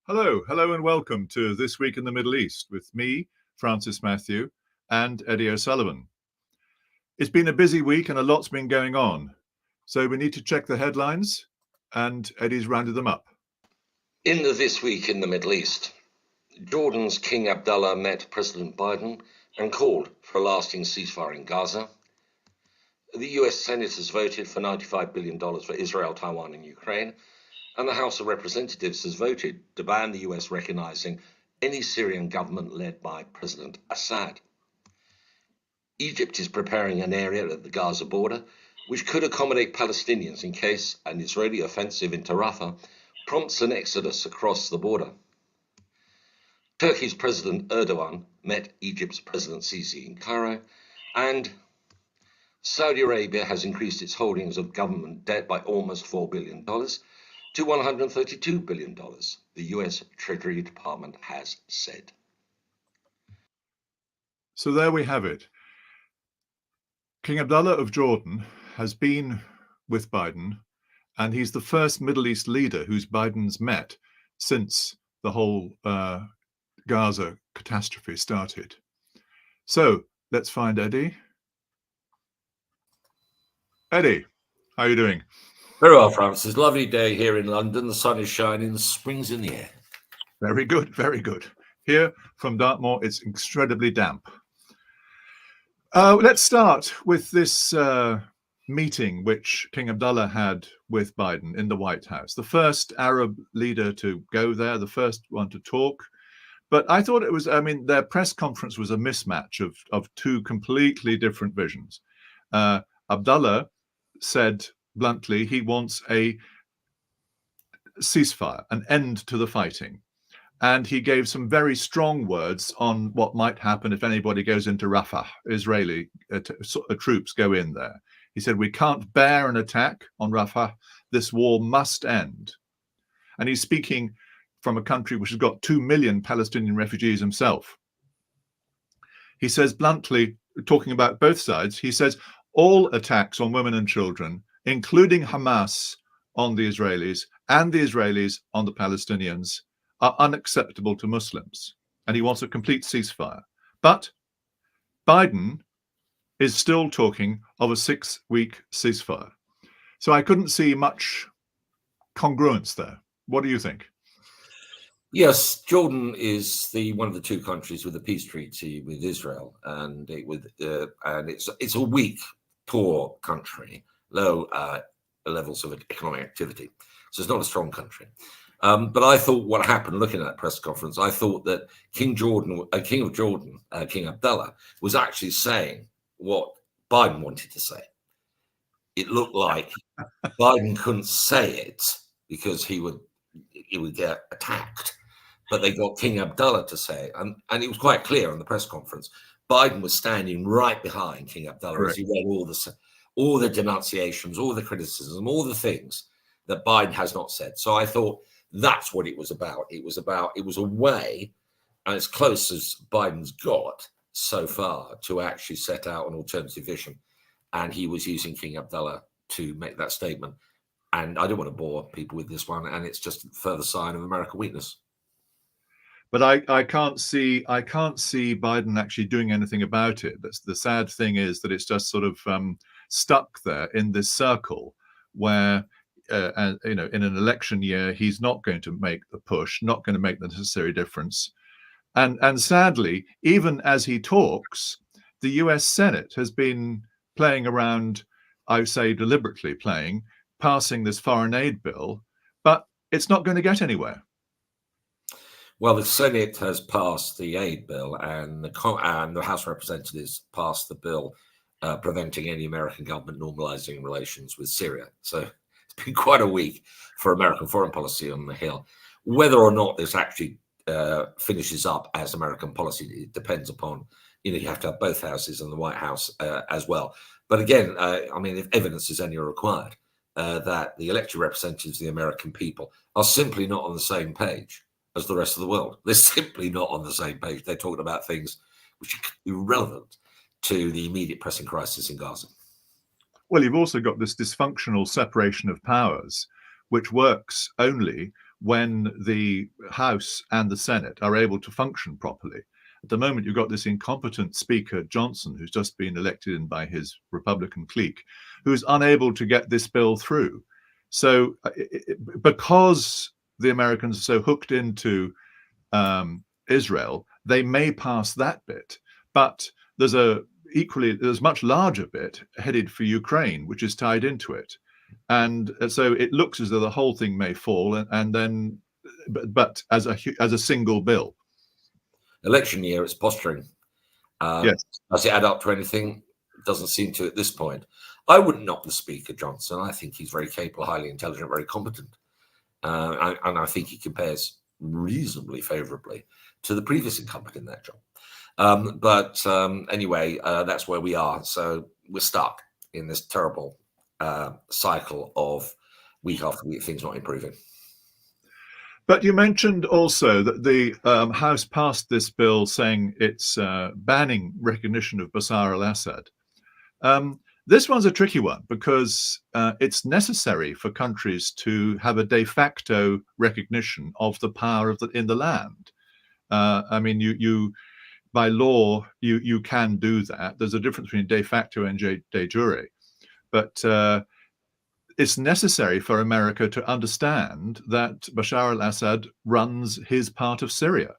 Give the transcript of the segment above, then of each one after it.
Hello and welcome to This Week in the Middle East with me, Francis Matthew, and Eddie O'Sullivan. It's been a busy week and a lot's been going on, so we need to check the headlines, and Eddie's rounded them up. In the This Week in the Middle East, Jordan's King Abdullah met President Biden and called for a lasting ceasefire in Gaza. The US Senate has voted for $95 billion for Israel, Taiwan and Ukraine, and the House of Representatives has voted to ban the US recognizing any Syrian government led by President Assad. Egypt is preparing an area at the Gaza border which could accommodate Palestinians in case an Israeli offensive into Rafah prompts an exodus across the border. Turkey's President Erdogan met Egypt's President Sisi in Cairo, and Saudi Arabia has increased its holdings of government debt by almost $4 billion to $132 billion, the US Treasury Department has said. So there we have it. King Abdullah of Jordan has been with Biden, and he's the first Middle East leader who's Biden's met since the whole Gaza catastrophe started. So let's find Eddie. Eddie, how are you doing? Very well, Francis. Lovely day here in London. The sun is shining, the spring's in the air. Very good, very good. Here from Dartmoor, it's incredibly damp. Let's start with this meeting which King Abdullah had with Biden in the White House. The first Arab leader to go there, the first one to talk. But I thought it was, their press conference was a mismatch of two completely different visions. Abdullah said bluntly he wants a ceasefire, an end to the fighting. And he gave some very strong words on what might happen if anybody goes into Rafah, Israeli troops go in there. He said, we can't bear an attack on Rafah. This war must end. And he's speaking from a country which has got 2 million Palestinian refugees himself. He says bluntly, talking about both sides, he says, all attacks on women and children, including Hamas on the Israelis and the Israelis on the Palestinians, are unacceptable to Muslims. And he wants a complete ceasefire. But Biden is still talking of a 6-week ceasefire. So I couldn't see much congruence there. What do you think? Yes, Jordan is one of the two countries with a peace treaty with Israel, and it's a weak, poor country, low levels of economic activity. So it's not a strong country. But I thought what happened, looking at that press conference, I thought that King of Jordan, King Abdullah, was actually saying what Biden wanted to say. It looked like Biden couldn't say it because he would get attacked. But they got King Abdullah to say it. And it was quite clear on the press conference. Biden was standing right behind King Abdullah as he read all the denunciations, all the criticism, all the things that Biden has not said. So I thought that's what it was about. It was a way, and as close as Biden's got so far, to actually set out an alternative vision. And he was using King Abdullah to make that statement. And I don't want to bore people with this one, and it's just a further sign of American weakness. But I can't see Biden actually doing anything about it. The sad thing is that it's just sort of stuck there in this circle where, in an election year, he's not going to make the push, not going to make the necessary difference. And sadly, even as he talks, the US Senate has been playing around, I say deliberately playing, passing this foreign aid bill, but it's not going to get anywhere. Well, the Senate has passed the aid bill, and the House of Representatives passed the bill preventing any American government normalizing relations with Syria. So it's been quite a week for American foreign policy on the Hill. Whether or not this actually finishes up as American policy, it depends upon, you have to have both houses and the White House as well. But again, if evidence is any required, that the elected representatives of the American people are simply not on the same page as the rest of the world. They're simply not on the same page. They're talking about things which are irrelevant to the immediate pressing crisis in Gaza. Well, you've also got this dysfunctional separation of powers, which works only when the House and the Senate are able to function properly. At the moment, you've got this incompetent Speaker, Johnson, who's just been elected in by his Republican clique, who's unable to get this bill through. So because the Americans are so hooked into Israel, they may pass that bit, but there's a much larger bit headed for Ukraine, which is tied into it. And so it looks as though the whole thing may fall, and then, but as a single bill. Election year, it's posturing. Yes. Does it add up to anything? It doesn't seem to at this point. I wouldn't knock the Speaker, Johnson. I think he's very capable, highly intelligent, very competent. And I think he compares reasonably favourably to the previous incumbent in that job. But anyway, that's where we are. So we're stuck in this terrible cycle of week after week, things not improving. But you mentioned also that the House passed this bill saying it's banning recognition of Bashar al-Assad. This one's a tricky one because it's necessary for countries to have a de facto recognition of the power in the land. I mean, you by law, you can do that. There's a difference between de facto and de jure. But it's necessary for America to understand that Bashar al-Assad runs his part of Syria.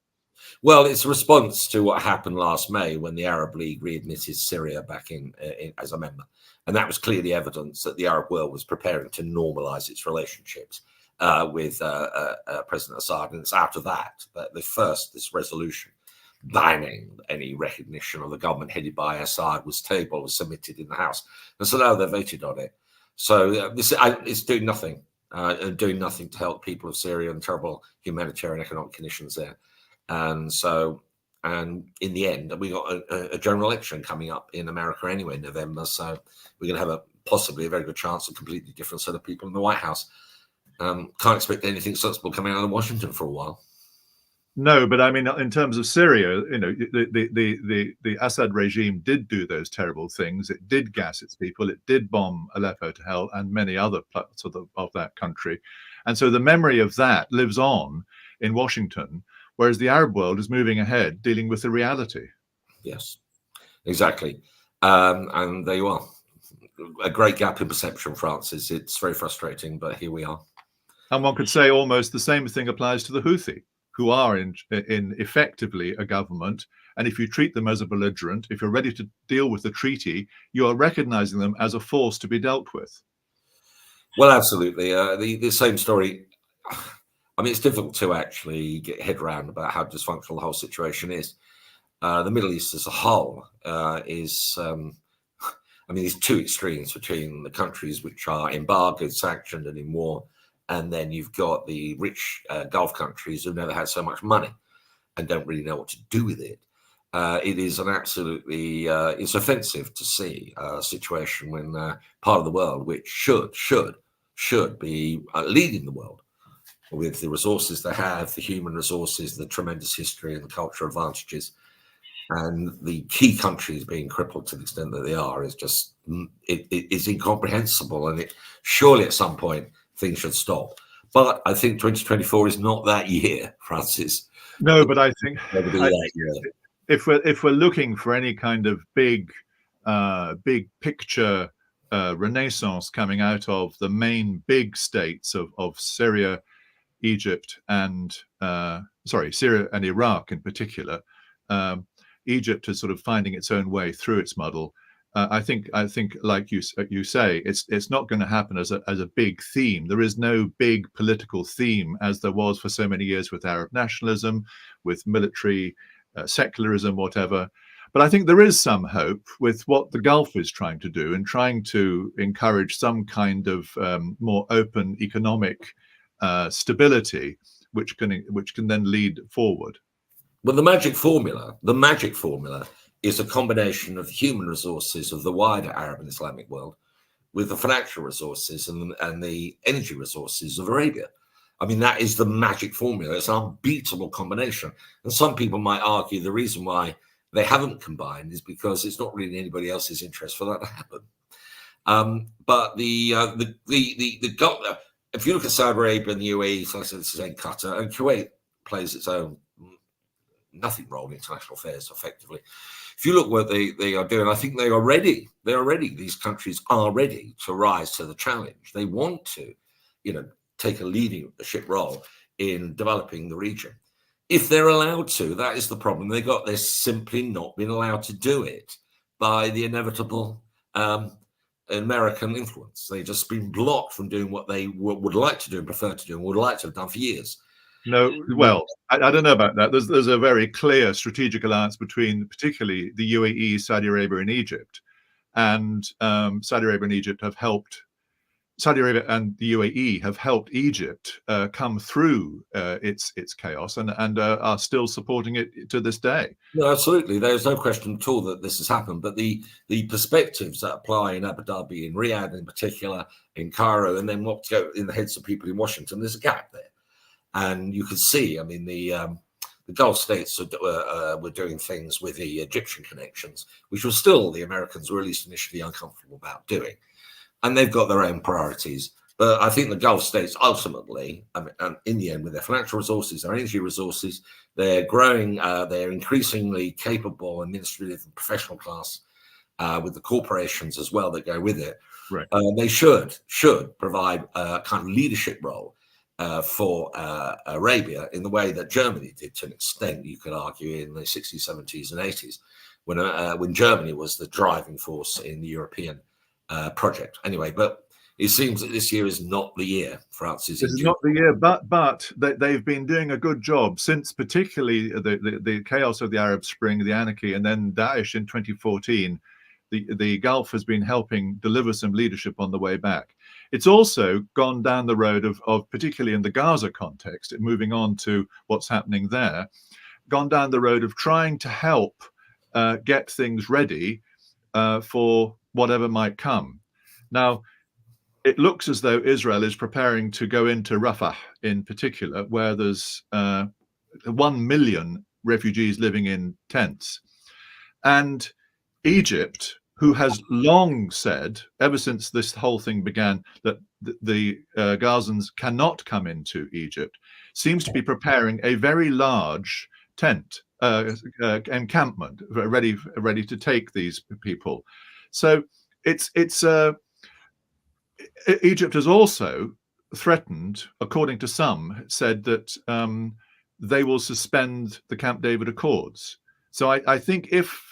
Well, it's a response to what happened last May when the Arab League readmitted Syria back in as a member. And that was clearly evidence that the Arab world was preparing to normalize its relationships with President Assad. And it's after that this resolution banning any recognition of the government headed by Assad was submitted in the House. And so now they voted on it. So it's doing nothing, and doing nothing to help people of Syria and terrible humanitarian economic conditions there. And so, and in the end, we got a general election coming up in America anyway in November. So we're going to have possibly a very good chance of a completely different set of people in the White House. Can't expect anything sensible coming out of Washington for a while. No, but I mean, in terms of Syria, you know, the Assad regime did do those terrible things. It did gas its people. It did bomb Aleppo to hell and many other parts of that country. And so the memory of that lives on in Washington, whereas the Arab world is moving ahead, dealing with the reality. Yes, exactly. And there you are. A great gap in perception, Francis. It's very frustrating, but here we are. And one could say almost the same thing applies to the Houthi, who are in effectively a government. And if you treat them as a belligerent, if you're ready to deal with the treaty, you are recognizing them as a force to be dealt with. Well, absolutely. The same story. I mean, it's difficult to actually get your head around about how dysfunctional the whole situation is. The Middle East as a whole is, I mean, there's two extremes between the countries which are embargoed, sanctioned, and in war. And then you've got the rich Gulf countries who've never had so much money and don't really know what to do with it. It is an absolutely, it's offensive to see a situation when part of the world, which should be leading the world with the resources they have, the human resources, the tremendous history and the cultural advantages, and the key countries being crippled to the extent that they are is just, it is incomprehensible. And it surely at some point, things should stop. But I think 2024 is not that year, Francis. No, but I think if we're looking for any kind of big picture renaissance coming out of the main big states of Syria, Egypt, and Syria and Iraq in particular, Egypt is sort of finding its own way through its muddle. I think, like you say, it's not going to happen as a big theme. There is no big political theme as there was for so many years with Arab nationalism, with military secularism, whatever. But I think there is some hope with what the Gulf is trying to do and trying to encourage some kind of more open economic stability, which can then lead forward. Well, the magic formula is a combination of human resources of the wider Arab and Islamic world with the financial resources and the energy resources of Arabia. I mean, that is the magic formula. It's an unbeatable combination. And some people might argue the reason why they haven't combined is because it's not really in anybody else's interest for that to happen. But if you look at Saudi Arabia and the UAE, so I said this is Qatar, and Kuwait plays its own nothing role in international affairs effectively. If you look what they are doing, I think they are ready. These countries are ready to rise to the challenge. They want to, take a leadership role in developing the region. If they're allowed to, that is the problem. They're simply not been allowed to do it by the inevitable American influence. They've just been blocked from doing what they would like to do and prefer to do and would like to have done for years. No, well, I don't know about that. There's a very clear strategic alliance between particularly the UAE, Saudi Arabia, and Egypt. And Saudi Arabia and Egypt have helped. Saudi Arabia and the UAE have helped Egypt come through its chaos and are still supporting it to this day. No, absolutely. There's no question at all that this has happened. But the perspectives that apply in Abu Dhabi, in Riyadh in particular, in Cairo, and then what go in the heads of people in Washington, there's a gap there. And you can see, I mean, the Gulf states were doing things with the Egyptian connections, which was still the Americans were at least initially uncomfortable about doing. And they've got their own priorities. But I think the Gulf states ultimately, in the end, with their financial resources, their energy resources, they're growing, they're increasingly capable administrative and professional class with the corporations as well that go with it. Right. They should provide a kind of leadership role for Arabia in the way that Germany did to an extent, you could argue, in the 60s, 70s and 80s, when Germany was the driving force in the European project. Anyway, but it seems that this year is not the year. France is. This is not the year, but they've been doing a good job since, particularly the chaos of the Arab Spring, the anarchy, and then Daesh in 2014. The Gulf has been helping deliver some leadership on the way back. It's also gone down the road of particularly in the Gaza context, moving on to what's happening there, gone down the road of trying to help get things ready for whatever might come. Now, it looks as though Israel is preparing to go into Rafah in particular, where there's 1 million refugees living in tents. And Egypt, who has long said, ever since this whole thing began, that the Gazans cannot come into Egypt, seems to be preparing a very large tent encampment ready to take these people. So Egypt has also threatened, according to some, said that they will suspend the Camp David Accords. So I think if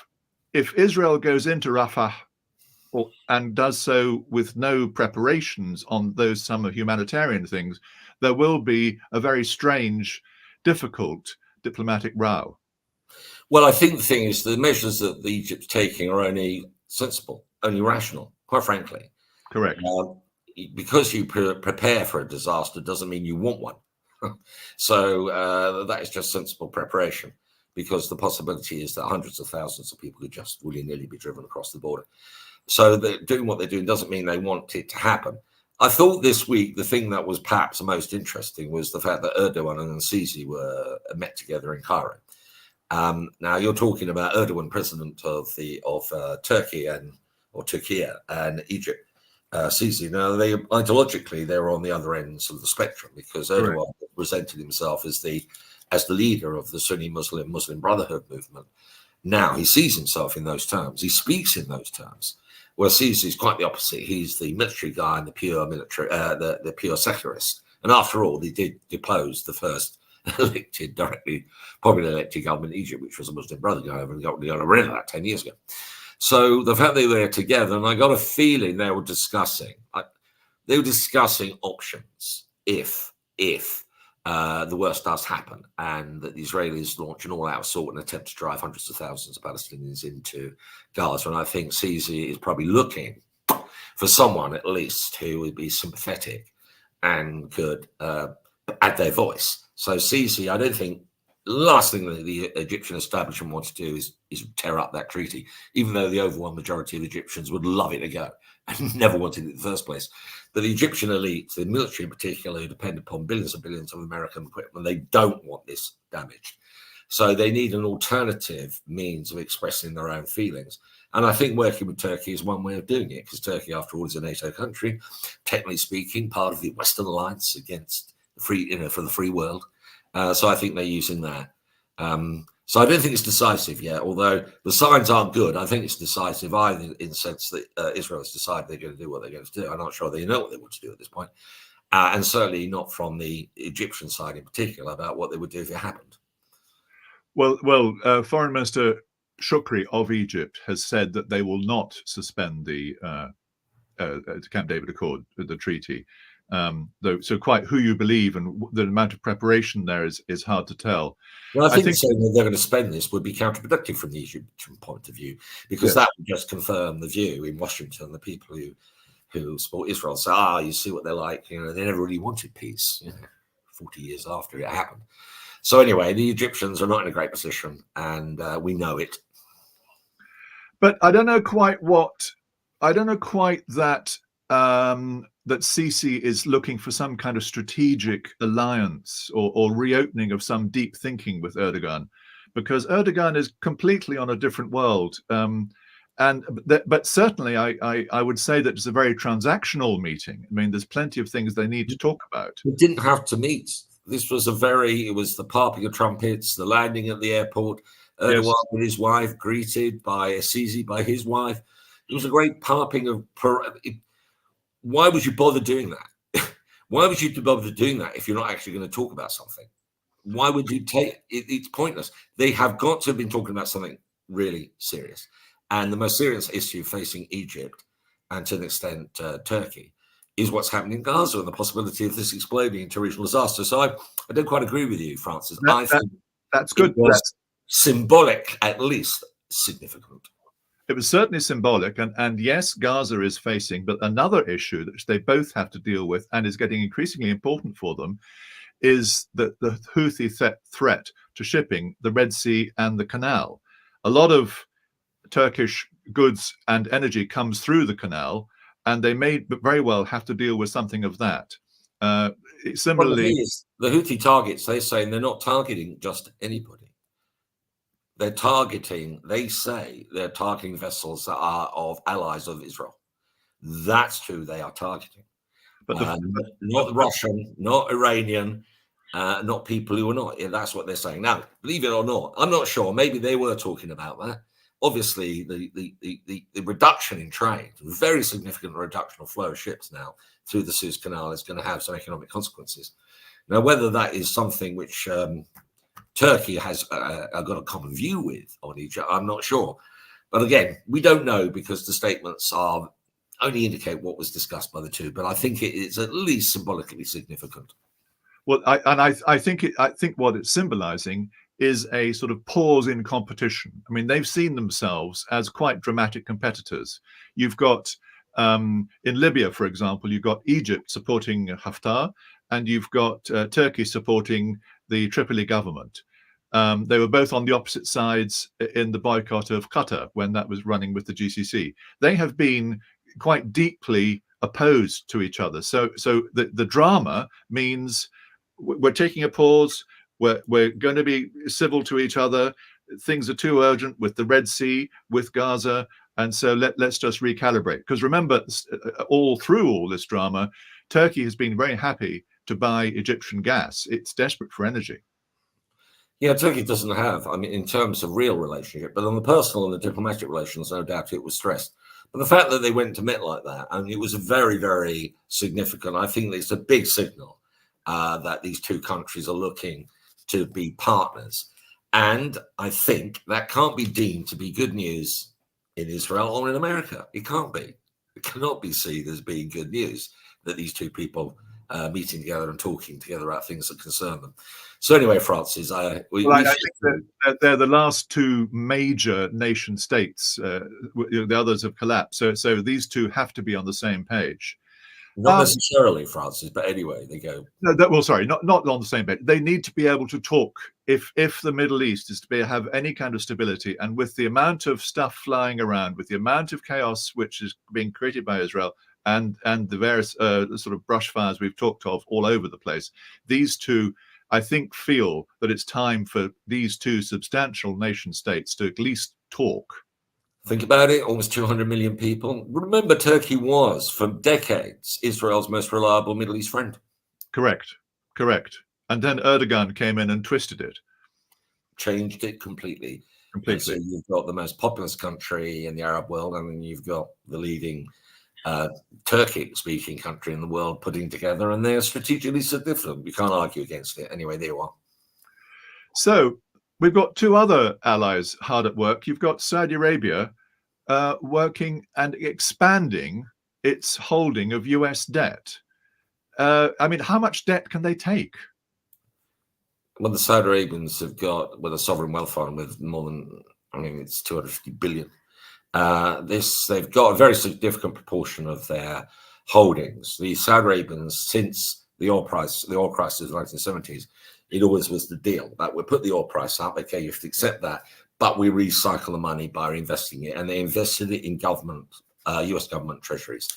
Israel goes into Rafah and does so with no preparations on those some humanitarian things, there will be a very strange, difficult diplomatic row. Well, I think the thing is the measures that Egypt's taking are only sensible, only rational, quite frankly. Correct. Because you prepare for a disaster doesn't mean you want one. So that is just sensible preparation, because the possibility is that hundreds of thousands of people could just willy-nilly be driven across the border. So they're doing what they're doing doesn't mean they want it to happen. I thought this week the thing that was perhaps the most interesting was the fact that Erdogan and Sisi were met together in Cairo. Now you're talking about Erdogan, president of Turkey and Egypt. Sisi. Now, ideologically, they're on the other ends of the spectrum, because Erdogan presented himself as the leader of the Sunni Muslim Brotherhood movement. Now he sees himself in those terms. He speaks in those terms. Well, Sisi is quite the opposite. He's the military guy and the pure military, the pure secularist. And after all, he did depose the first popularly elected government in Egypt, which was a Muslim Brotherhood, and got rid of that 10 years ago. So the fact they were together, and I got a feeling they were discussing options if the worst does happen, and that the Israelis launch an all-out assault and attempt to drive hundreds of thousands of Palestinians into Gaza. And I think Sisi is probably looking for someone at least who would be sympathetic and could add their voice. So Sisi, I don't think. The last thing that the Egyptian establishment wants to do is tear up that treaty, even though the overwhelming majority of Egyptians would love it to go and never wanted it in the first place. But the Egyptian elite, the military in particular, who depend upon billions and billions of American equipment, they don't want this damaged. So they need an alternative means of expressing their own feelings. And I think working with Turkey is one way of doing it, because Turkey, after all, is a NATO country, technically speaking, part of the Western alliance against for the free world. So I think they're using that. So I don't think it's decisive yet, although the signs aren't good. I think it's decisive either in the sense that Israel has decided they're going to do what they're going to do. I'm not sure they know what they want to do at this point. And certainly not from the Egyptian side in particular about what they would do if it happened. Well, Foreign Minister Shukri of Egypt has said that they will not suspend the Camp David Accord, the treaty. Though, so quite who you believe and the amount of preparation there is hard to tell. Well, I think saying that they're going to spend this would be counterproductive from the Egyptian point of view, because that would just confirm the view in Washington, the people who support Israel say, you see what they're like, they never really wanted peace, 40 years after it happened. So anyway, the Egyptians are not in a great position, and we know it. But I don't know quite that that Sisi is looking for some kind of strategic alliance or reopening of some deep thinking with Erdogan, because Erdogan is completely on a different world. But certainly I would say that it's a very transactional meeting. I mean, there's plenty of things they need to talk about. We didn't have to meet. This was it was the popping of trumpets, the landing at the airport, Erdogan with his wife, greeted by Assisi, by his wife. It was a great popping of... Why would you bother doing that? Why would you bother doing that if you're not actually going to talk about something? Why would you take it? It's pointless. They have got to have been talking about something really serious. And the most serious issue facing Egypt, and to an extent Turkey, is what's happening in Gaza and the possibility of this exploding into regional disaster. So I don't quite agree with you, Francis. I think that's good. That's symbolic, at least significant. It was certainly symbolic. And yes, Gaza is facing, but another issue that they both have to deal with and is getting increasingly important for them is the Houthi threat to shipping, the Red Sea and the canal. A lot of Turkish goods and energy comes through the canal, and they may very well have to deal with something of that. Similarly, the Houthi targets, they're saying they're not targeting just anybody. They say they're targeting vessels that are of allies of Israel. That's who they are targeting. But not Russian, not Iranian, not people who are not. That's what they're saying. Now, believe it or not, I'm not sure. Maybe they were talking about that. Obviously, the reduction in trade, very significant reduction of flow of ships now through the Suez Canal, is going to have some economic consequences. Now, whether that is something which Turkey has got a common view with on Egypt, I'm not sure. But again, we don't know, because the statements only indicate what was discussed by the two. But I think it is at least symbolically significant. Well, I think what it's symbolizing is a sort of pause in competition. I mean, they've seen themselves as quite dramatic competitors. You've got, in Libya, for example, you've got Egypt supporting Haftar, and you've got Turkey supporting the Tripoli government. They were both on the opposite sides in the boycott of Qatar when that was running with the GCC. They have been quite deeply opposed to each other. So the drama means we're taking a pause. We're going to be civil to each other. Things are too urgent with the Red Sea, with Gaza, and so let's just recalibrate. Because remember, all through all this drama, Turkey has been very happy to buy Egyptian gas. It's desperate for energy. Yeah, Turkey doesn't have, I mean, in terms of real relationship, but on the personal and the diplomatic relations, no doubt it was stressed. But the fact that they went to meet like that, I mean, it was very, very significant. I think it's a big signal that these two countries are looking to be partners. And I think that can't be deemed to be good news in Israel or in America. It can't be. It cannot be seen as being good news that these two people meeting together and talking together about things that concern them. So anyway, Francis, I think that they're the last two major nation states. The others have collapsed. So these two have to be on the same page. Not necessarily, Francis, but anyway, they go. No, sorry, not on the same page. They need to be able to talk if the Middle East is to have any kind of stability, and with the amount of stuff flying around, with the amount of chaos which is being created by Israel, and the various sort of brush fires we've talked of all over the place, these two, I think, feel that it's time for these two substantial nation states to at least talk. Think about it, almost 200 million people. Remember, Turkey was, for decades, Israel's most reliable Middle East friend. Correct. And then Erdogan came in and twisted it. Changed it completely. And so you've got the most populous country in the Arab world, and then you've got the leading Turkic-speaking country in the world putting together, and they're strategically significant. You can't argue against it. Anyway, there you are. So we've got two other allies hard at work. You've got Saudi Arabia working and expanding its holding of US debt. I mean, how much debt can they take? Well, the Saudi Arabians have got, with a sovereign wealth fund with more than, I mean, it's 250 billion. They've got a very significant proportion of their holdings. The Saudi Arabians, since the oil crisis of the 1970s, it always was the deal that we put the oil price up. Okay, you have to accept that, but we recycle the money by reinvesting it, and they invested it in government, US government treasuries.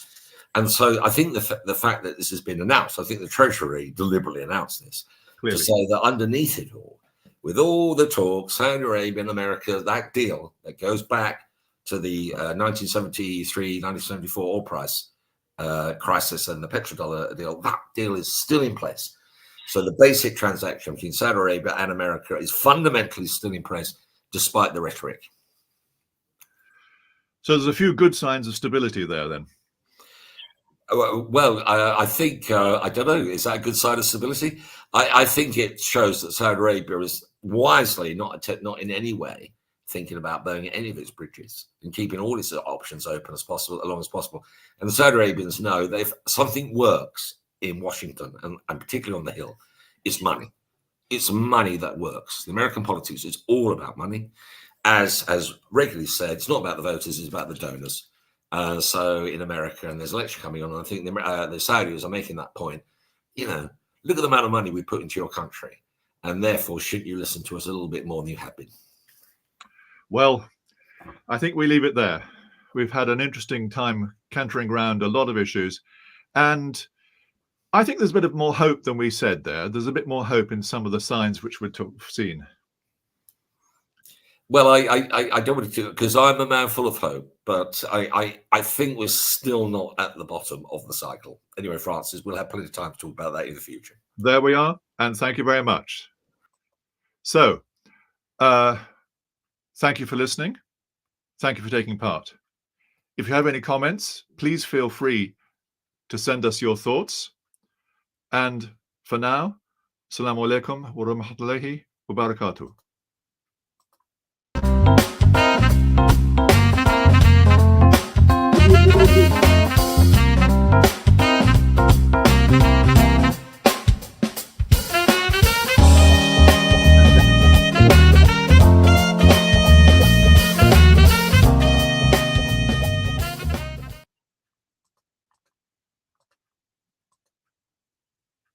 And so I think the fact that this has been announced, I think the Treasury deliberately announced this to say that underneath it all, with all the talk, Saudi Arabia and America, that deal that goes back to the 1973, 1974 oil price crisis and the petrodollar deal, that deal is still in place. So the basic transaction between Saudi Arabia and America is fundamentally still in place, despite the rhetoric. So there's a few good signs of stability there then. Well, I think, I don't know, is that a good sign of stability? I think it shows that Saudi Arabia is wisely not in any way thinking about burning any of its bridges and keeping all its options open as possible, as long as possible. And the Saudi Arabians know that if something works in Washington, and particularly on the Hill, it's money. It's money that works. The American politics is all about money. As regularly said, it's not about the voters, it's about the donors. So in America, and there's an election coming on, and I think the Saudis are making that point. You know, look at the amount of money we put into your country, and therefore, shouldn't you listen to us a little bit more than you have been? Well, I think we leave it there. We've had an interesting time cantering around a lot of issues, and I think there's a bit of more hope than we said there. There's a bit more hope in some of the signs which we've seen. Well, I don't want to, because I'm a man full of hope, but I think we're still not at the bottom of the cycle. Anyway, Francis, we'll have plenty of time to talk about that in the future. There we are, and thank you very much. So, thank you for listening. Thank you for taking part. If you have any comments, please feel free to send us your thoughts. And for now, Assalamu alaikum wa rahmatullahi wa barakatuh.